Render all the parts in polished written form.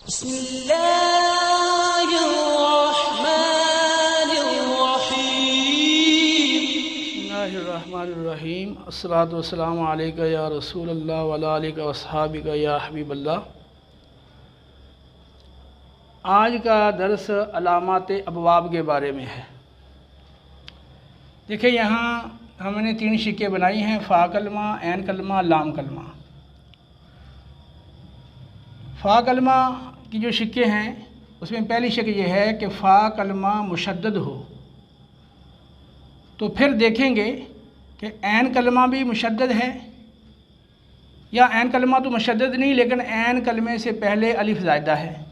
बिस्मिल्लाहिर्रहमानिर्रहीम। अस्सलातु वस्सलामु अलैका या रसूलल्लाह व अला आलिका व अस्हाबिका या हबीबल्लाह। आज का दर्स अलामात अबवाब के बारे में है। देखिए, यहाँ हमने 3 शिक्के बनाई हैं, फ़ा कलमा, ऐन कलमा, लाम कलमा। फ़ा कलमा की जो शिक्के हैं उसमें पहली शिक्के ये है कि फ़ा कलमा मुशद्दद हो, तो फिर देखेंगे कि ऐन कलमा भी मुशद्दद है या ऐन कलमा तो मुशद्दद नहीं, लेकिन ऐन कलमे से पहले अलिफ ज़ायदा है।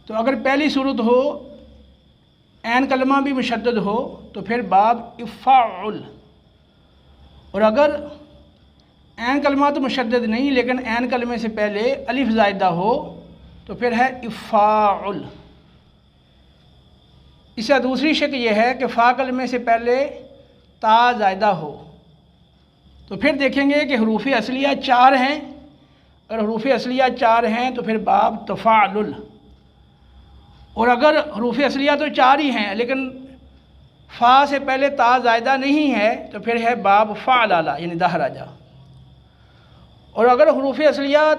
तो अगर पहली सूरत हो ऐन कलमा भी मुशद्दद हो तो फिर बाब इफ़ाउल, और अगर ऐन कलमा तो मुशद्दद नहीं लेकिन ऐन कलमे से पहले अलिफ ज़ायदा हो तो फिर है इफ़ाउल। इसका दूसरी शक्ल यह है कि फ़ा कलमे से पहले ता ज़ायदा हो, तो फिर देखेंगे कि हरूफ असलिया 4 हैं। अगर हरूफ असलिया 4 हैं तो फिर बाब तफ़ालुल, और अगर हरूफ असलिया तो 4 ही हैं लेकिन फ़ा से पहले ता ज़ायदा नहीं है तो फिर है बाब फ़अलाला यानी दहराजा। और अगर हरूफ असलिया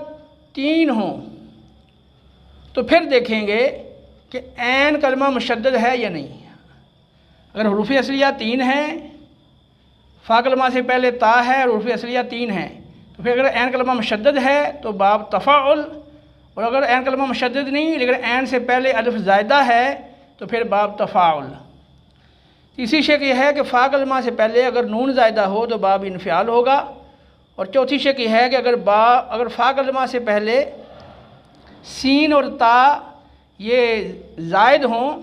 3 हों तो फिर देखेंगे कि ऐन कलमा मुशद्दद है या नहीं। अगर हरूफ असलिया 3 हैं, फ़ा कलमा से पहले ता है और हरूफ असलिया 3 हैं, तो फिर अगर ऐन कलमा मुशद्दद है तो बाब तफ़ाउल, और अगर ऐन कलमा मुशद्दद नहीं लेकिन ऐन से पहले अलिफ ज़ायदा है तो फिर बाब तफ़ाउल। तीसरी शक्ल यह है कि फ़ा कलमा से पहले अगर नून ज़ायदा हो तो बाब इन्फ़ियाल होगा। और चौथी शक्ल यह है कि अगर फ़ा कलमा से पहले सीन और ता ये ज़ायद हों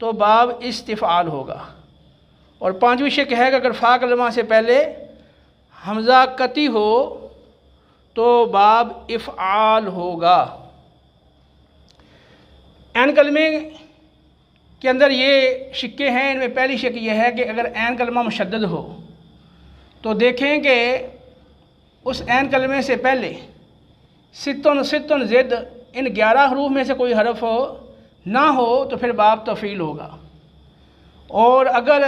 तो बाब इस्तिफ़ाल होगा। और पांचवी शक्ल है कि अगर फ़ा कलमा से पहले हमज़ा कती हो तो बाब इफ़आल होगा। ऐन कलमे के अंदर ये शिक्के हैं। इनमें पहली शक्ल यह है कि अगर ऐन कलमा मुशद्दद हो तो देखें कि उस ऐन कलमे से पहले सित्तुन सित्तुन ज़िद इन 11 हरूफ में से कोई हरफ ना हो तो फिर बाब तफ़ील होगा। और अगर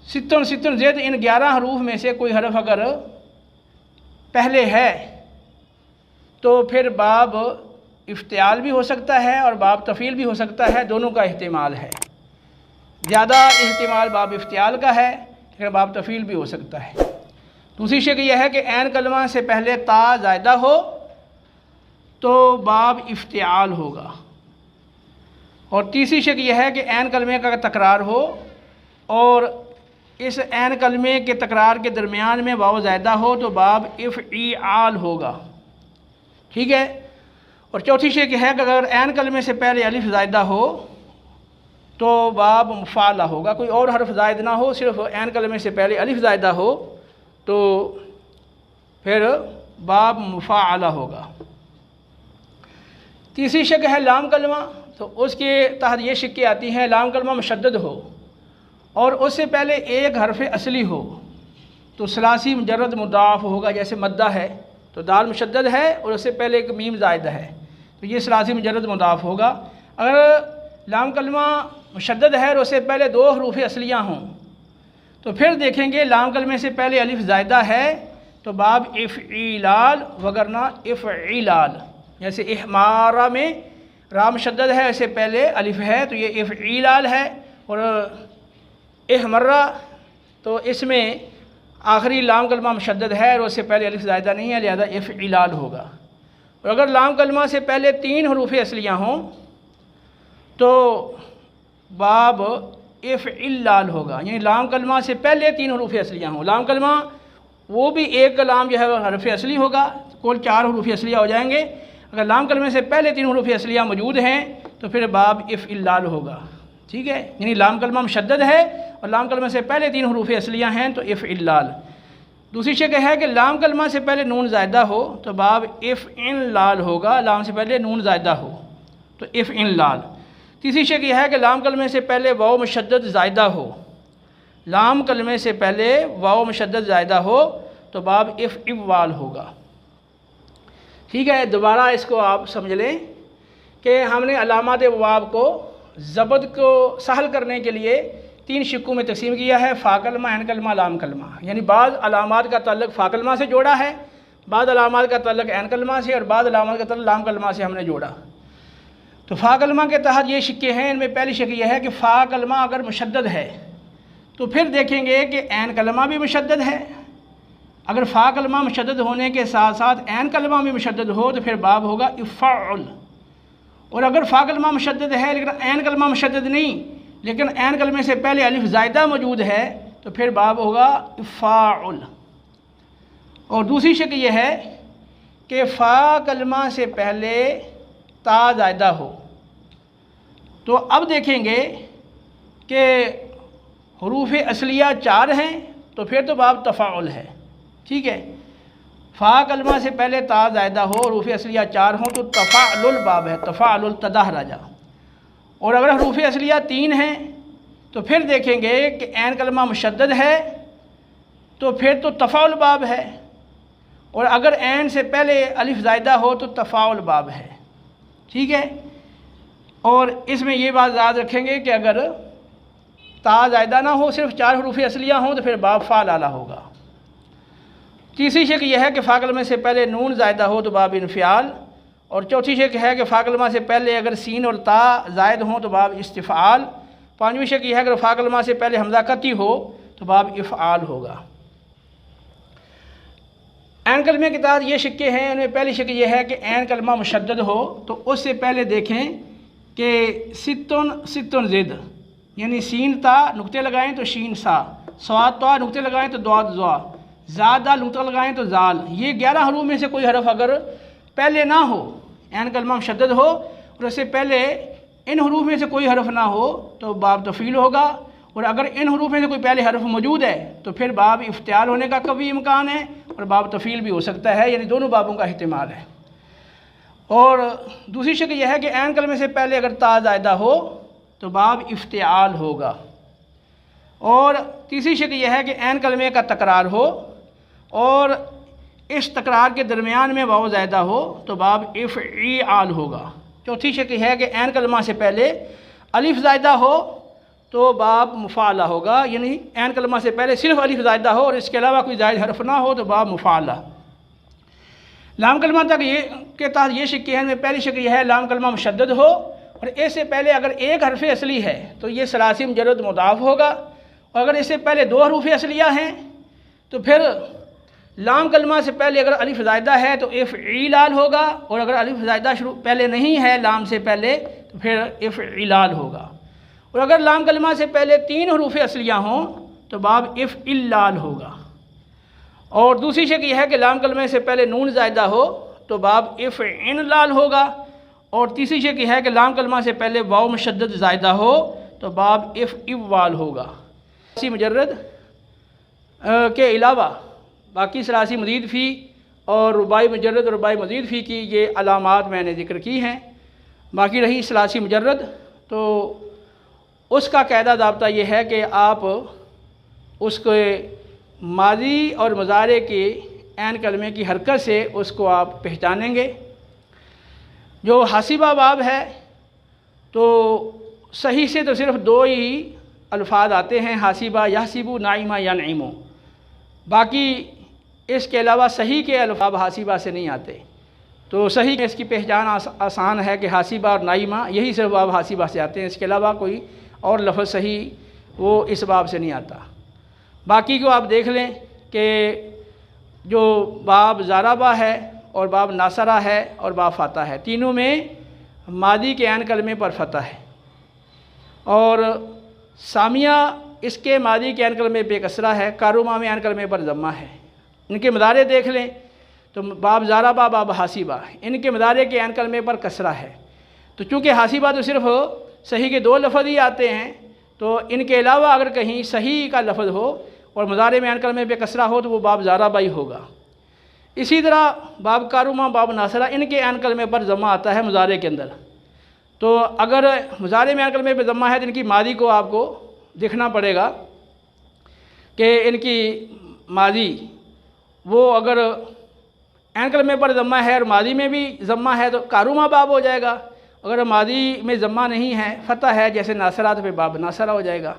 सित्तुन सित्तुन ज़िद इन 11 हरूफ में से कोई हरफ अगर पहले है तो फिर बाब इफ्तियाल भी हो सकता है और बाब तफ़ील भी हो सकता है, दोनों का एहतिमाल है। ज़्यादा एहतिमाल बाब इफ्तियाल का है लेकिन बाब तफ़ील भी हो सकता है। दूसरी शक्ल यह है कि ऐन कलमा से पहले ता ज़ायदा हो तो बाब इफ्तियाल होगा। और तीसरी शक्ल यह है कि ऐन कलमे का तकरार हो और इस ऐन कलमे के तकरार के दरमियान में वाव ज़ायदा हो तो बाब इफ़ईआल होगा। ठीक है। और चौथी शक्ल है कि अगर ऐन कलमे से पहले अलिफ ज़ायदा हो तो बाब मुफ़ाला होगा। कोई और हरफ ज़ायद ना हो, सिर्फ ऐन कलमे से पहले अलिफ ज़ायदा हो तो फिर बाब मुफ़ाअला होगा। तीसरी शक्ल है लाम कलमा, तो उसके तहत ये शिक्के आती हैं। लाम कलमा मुशद्दद हो और उससे पहले एक हरफ असली हो तो सलासी मुजर्रद मुदाफ़ होगा। जैसे मद्दा है तो दाल मुशद्दद है और उससे पहले एक मीम ज़ायदा है तो ये सलासी मुजर्रद मुदाफ़ होगा। अगर लाम कलमा मुशद्दद है और उससे पहले 2 हरूफ असलियाँ हों तो फिर देखेंगे लाम कलमे से पहले अलिफ ज़ायदा है तो बाब इफ़ईलाल वगरना इफ़ईलाल। जैसे इहमारा में रा मुशद्दद है, इससे पहले अलिफ है तो ये इफ़ईलाल है। और इहमर्रा तो इसमें आखिरी लाम कलमा मुशद्दद है और उससे पहले अलिफ ज़ायदा नहीं है, लिहाजा इफ़ईलाल होगा। और अगर लाम कलमा से पहले 3 हरूफ असलियाँ हों तो बाब इफ़इल्लाल होगा, यानी लाम कलमा से पहले 3 हरूफ असलियाँ हों। लाम कलमा वो भी एक लाम जो है हरफ असली होगा, कुल 4 हरूफ असलिया हो जाएंगे। अगर लाम कलमे से पहले 3 हरूफ असलिया मौजूद हैं तो फिर बाब इफ़इल्लाल होगा। ठीक है, यानी लाम कलमा मुशद्दद है और लाम कलमे से पहले 3 हरूफ असलिया हैं तो इफ़इल्लाल। दूसरी शक्ल है कि लाम कलमा से पहले नून ज़ायदा हो तो बाब इफ़इल्लाल होगा। लाम से पहले नून ज़ायदा हो तो इफ़इल्लाल। तीसरी शक्ल यह है कि लाम कलमे से पहले वाव मुशद्दद ज़ायदा हो। लाम कलमे से पहले वाव मुशद्दद ज़ायदा हो तो बाब इफ़इवाल होगा। ठीक है, दोबारा इसको आप समझ लें कि हमने अलामात वाव को ज़ब्त को सहल करने के लिए 3 शिक्कों में तकसीम किया है, फ़ा कलमा, ऐन कलमा, लाम कलमा। यानी बाद अलामात का ताल्लुक़ फ़ा कलमा से जोड़ा है, बाद अलामात का ताल्लुक़ ऐन कलमा से, और बाद अलामात का ताल्लुक़ लाम कलमा से हमने जोड़ा। तो फ़ा कलमा के तहत ये शिक्के हैं। इनमें पहली शिक्का यह है कि फ़ा कलमा अगर मुशद्दद है तो फिर देखेंगे कि ऐन कलमा भी मुशद्दद है। अगर फ़ा कलमा मुशद्दद होने के साथ साथ ऐन कलमा भी मुशद्दद हो तो फिर बाब होगा इफ़ाउल। और अगर फ़ा कलमा मुशद्दद है लेकिन ऐन कलमा मुशद्दद नहीं, लेकिन ऐन कलमे से पहले अलिफ ज़ायदा मौजूद है तो फिर बाब होगा इफ़ाउल। और दूसरी शक्ल यह है कि फ़ा कलमा से पहले ता ज़ायदा हो। तो अब देखेंगे कि हरूफ असलिया 4 हैं तो फिर तो बाब तफ़ाउल है। ठीक है, फ़ा कलमा से पहले ता ज़ायदा हो, हरूफ असलिया 4 हों तो तफ़ाउल बाब है, तफ़ाउल तदाह राजा। और अगर हरूफ असलिया 3 हैं तो फिर देखेंगे कि ऐन कलमा मुशद्दद है तो फिर तो तफ़ाउल बाब है, और अगर ऐन से पहले अलिफ ज़ायदा हो तो तफ़ाउल बाब है। ठीक है, और इसमें ये बात याद रखेंगे कि अगर ता ज़ायदा ना हो, सिर्फ 4 हरूफ असलिया हों तो फिर बाब फ़ा लाला होगा। तीसरी शक्ल यह है कि फ़ा कलमे से पहले नून ज़ायदा हो तो बाब इन्फ़ियाल। और चौथी शक्ल है कि फ़ा कलमा से पहले अगर सीन और ता ज़ायद हों तो बाब इस्तिफ़ाल। पाँचवीं शक्ल यह है कि फ़ा कलमा से पहले हमज़ा कती हो तो बाब इफ़आल होगा। ऐन कलमे के तहत ये शिक्के हैं। इनमें पहली शक्ल यह है कि ऐन कलमा मुशद्दद हो तो उससे पहले देखें कि सित्तुन ज़िद, यानी सीन ता नुक्ते लगाएं तो शीन सा, स्वाद ता नुक्ते लगाएं तो द्वाद ज़ा, ज़ादा नुक्ता लगाएं तो ज़ाल। ये 11 हरूफ में से कोई हरफ अगर पहले ना हो, ऐन कलमा मुशद्दद हो और उससे पहले इन हरूफ में से कोई हरफ ना हो तो बाब तफ़ील होगा। और अगर इन हरूफ में से कोई पहले हरफ मौजूद है तो फिर बाब इफ्तियाल होने का कभी इम्कान है और बाब तफ़ील भी हो सकता है, यानी दोनों बाबों का एहतिमाल है। और दूसरी शक्ल यह है कि ऐन कलमे से पहले अगर ता ज़ायदा हो तो बाब इफ्तियाल होगा। और तीसरी शक्ल यह है कि ऐन कलमे का तकरार हो और इस तकरार के दरमियान में वाव ज़ायदा हो तो बाब इफ़ईआल होगा। चौथी शक्ल है कि ऐन कलमा से पहले अलिफ ज़ायदा हो तो बाब मुफ़ाला होगा, यानी ऐन कलमा से पहले सिर्फ अलिफ ज़ायदा हो और इसके अलावा कोई ज़ायद हरफ ना हो तो बाब मुफ़ाला। लाम कलमा तक ये के तहत ये शिक्के हैं। में पहली शक्ल यह है लाम कलमा मुशद्दद हो और इससे पहले अगर एक हरफ असली है तो ये सलासी मुजर्रद मुदाफ़ होगा, और अगर इससे पहले 2 हरूफ असलिया हैं तो फिर लाम कलमा से पहले अगर अलिफ ज़ायदा है तो इफ़ईलाल होगा, और अगर अलिफ ज़ायदा शुरू पहले नहीं है लाम से पहले तो फिर इफ़ईलाल होगा। और अगर लाम कलमा से पहले 3 हरूफ असलिया हों तो बाब इफ़इल्लाल होगा। और दूसरी शक्ल यह है कि लाम कलमे से पहले नून ज़ायदा हो तो बाब इफ़इनलाल होगा। और तीसरी शक्ल है कि लाम कलमा से पहले वाव मुशद्दद ज़ायदा हो तो बाब इफ़इवाल होगा। सलासी मुजर्रद के अलावा बाकी सलासी मज़ीद फ़ी और रुबाई मुजर्रद और रुबाई मज़ीद फ़ी की ये अलामात मैंने ज़िक्र की हैं। बाकी रही सलासी मुजर्रद तो उसका कायदा ज़ाब्ता ये है कि आप उसके माज़ी और मुज़ारे के ऐन कलमे की हरकत से उसको आप पहचानेंगे। जो हासिबा बाब है तो सही से तो सिर्फ 2 ही अल्फाज आते हैं, हासिबा यहसिबु, नाइमा या नईमो। बाकी इसके अलावा सही के अल्फाज हासिबा से नहीं आते। तो सही में इसकी पहचान आसान है कि हासिबा और नाइमा यही सिर्फ बाब हासिबा से आते हैं, इसके अलावा कोई और लफ्ज़ सही वो इस बाब से नहीं आता। बाकी को आप देख लें कि जो बाब ज़ाराबा है और बाब नासरा है और बाब फ़ाता है, तीनों में मादी के ऐन कलमे पर फ़तह है, और सामिया इसके मादी के ऐन कलमे पे कसरा है, कारुमा में ऐन कलमे पर ज़म्मा है। इनके मदारे देख लें तो बाब ज़ाराबा, बाब हासिबा, इनके मदारे के ऐन कलमे पर कसरा है। तो चूँकि हासिबा तो सिर्फ सही के 2 लफ्ज़ ही आते हैं, तो इनके अलावा अगर कहीं सही का लफ्ज़ हो और मुज़ारे में ऐन कलमे पे कसरा हो तो वो बाब ज़ाराबा ही होगा। इसी तरह बाब कारुमा, बाब नासरा, इनके ऐन कलमे पर ज़म्मा आता है मुज़ारे के अंदर। तो अगर मुज़ारे में ऐन कलमे पे ज़म्मा है तो इनकी मादी को आपको देखना पड़ेगा कि इनकी मादी वो अगर ऐन कलमे पर ज़म्मा है और मादी में भी ज़म्मा है तो कारूमा बाब हो जाएगा। अगर मादी में ज़म्मा नहीं है, फ़तह है, जैसे नासरा, तो फिर बाब नासरा हो जाएगा।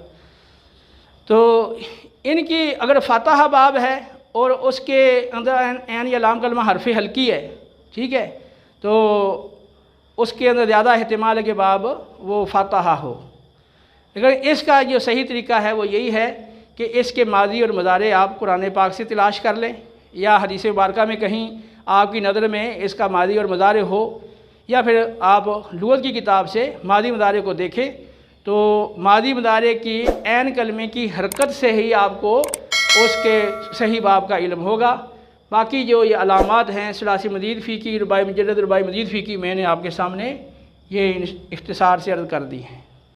तो इनकी अगर फ़तह बाब है और उसके अंदर ऐन या लाम कलमा हरफ हल्की है, ठीक है, तो उसके अंदर ज़्यादा एहतिमाल है कि बाब वो फ़तह हो। लेकिन इसका जो सही तरीका है वो यही है कि इसके मादी और मुज़ारे आप कुरान पाक से तलाश कर लें, या हदीस मुबारका में कहीं आपकी नज़र में इसका मादी और मुज़ारे हो, या फिर आप लुग़त की किताब से मादी मुज़ारे को देखें। तो मादी मुज़ारे की ऐन कलमे की हरकत से ही आपको उसके सही बाब का इल्म होगा। बाकी जो ये अलामात हैं सुलासी मज़ीद फ़ी की, रुबाई मुजर्रद, रुबाई मज़ीद फ़ी की, मैंने आपके सामने ये इख्तिसार से अर्ज़ कर दी हैं।